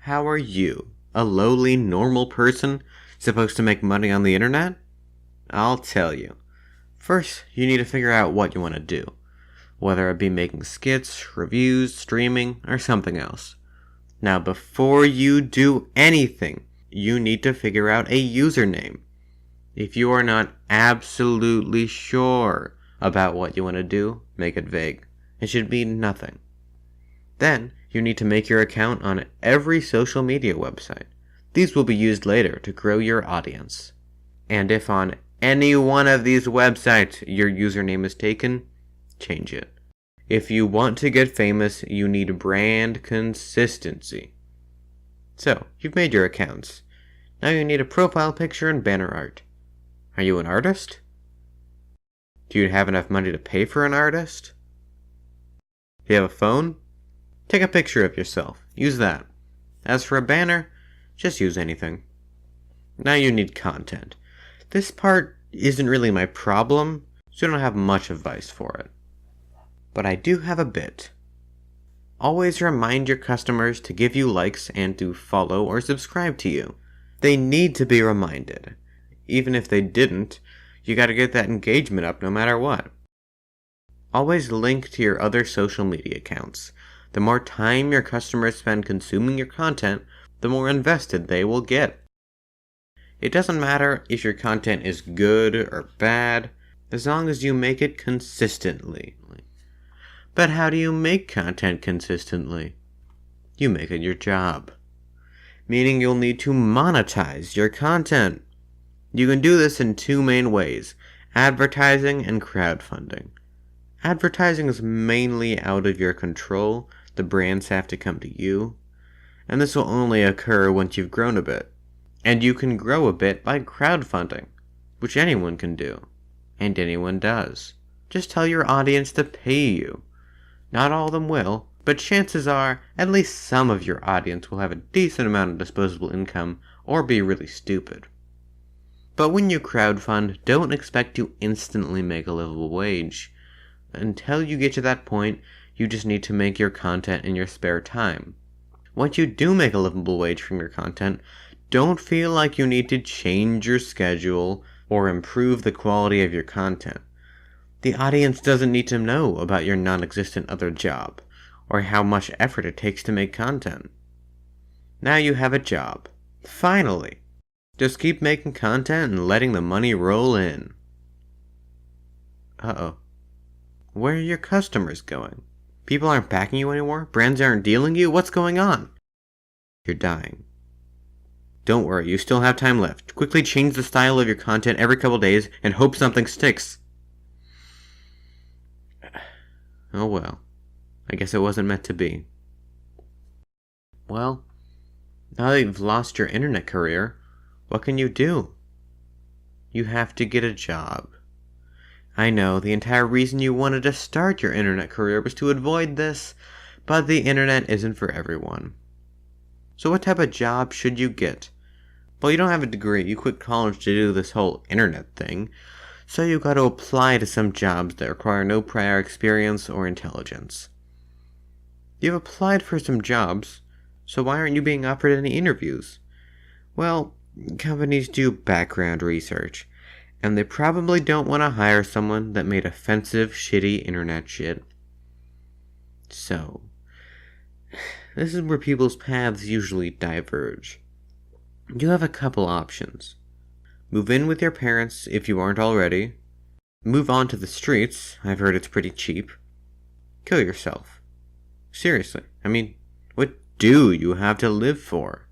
How are you, a lowly, normal person, supposed to make money on the internet? I'll tell you. First, you need to figure out what you want to do, whether it be making skits, reviews, streaming, or something else. Now, before you do anything, you need to figure out a username. If you are not absolutely sure about what you want to do, make it vague. It should mean nothing. Then, you need to make your account on every social media website. These will be used later to grow your audience. And if on any one of these websites your username is taken, change it. If you want to get famous, you need brand consistency. So, you've made your accounts. Now you need a profile picture and banner art. Are you an artist? Do you have enough money to pay for an artist? Do you have a phone? Take a picture of yourself. Use that. As for a banner, just use anything. Now you need content. This part isn't really my problem, so I don't have much advice for it. But I do have a bit. Always remind your customers to give you likes and to follow or subscribe to you. They need to be reminded. Even if they didn't, you gotta get that engagement up no matter what. Always link to your other social media accounts. The more time your customers spend consuming your content, the more invested they will get. It doesn't matter if your content is good or bad, as long as you make it consistently. But how do you make content consistently? You make it your job. Meaning you'll need to monetize your content. You can do this in two main ways: advertising and crowdfunding. Advertising is mainly out of your control. The brands have to come to you. And this will only occur once you've grown a bit. And you can grow a bit by crowdfunding, which anyone can do. And anyone does. Just tell your audience to pay you. Not all of them will, but chances are at least some of your audience will have a decent amount of disposable income or be really stupid. But when you crowdfund, don't expect to instantly make a livable wage. Until you get to that point, you just need to make your content in your spare time. Once you do make a livable wage from your content, don't feel like you need to change your schedule or improve the quality of your content. The audience doesn't need to know about your non-existent other job, or how much effort it takes to make content. Now you have a job. Finally! Just keep making content and letting the money roll in. Uh-oh. Where are your customers going? People aren't backing you anymore? Brands aren't dealing you? What's going on? You're dying. Don't worry, you still have time left. Quickly change the style of your content every couple days and hope something sticks. Oh well. I guess it wasn't meant to be. Well, now that you've lost your internet career, what can you do? You have to get a job. I know, the entire reason you wanted to start your internet career was to avoid this, but the internet isn't for everyone. So what type of job should you get? Well, you don't have a degree, you quit college to do this whole internet thing, so you got to apply to some jobs that require no prior experience or intelligence. You've applied for some jobs, so why aren't you being offered any interviews? Well, companies do background research, and they probably don't want to hire someone that made offensive, shitty internet shit. So, this is where people's paths usually diverge. You have a couple options. Move in with your parents if you aren't already. Move on to the streets, I've heard it's pretty cheap. Kill yourself. Seriously, I mean, what do you have to live for?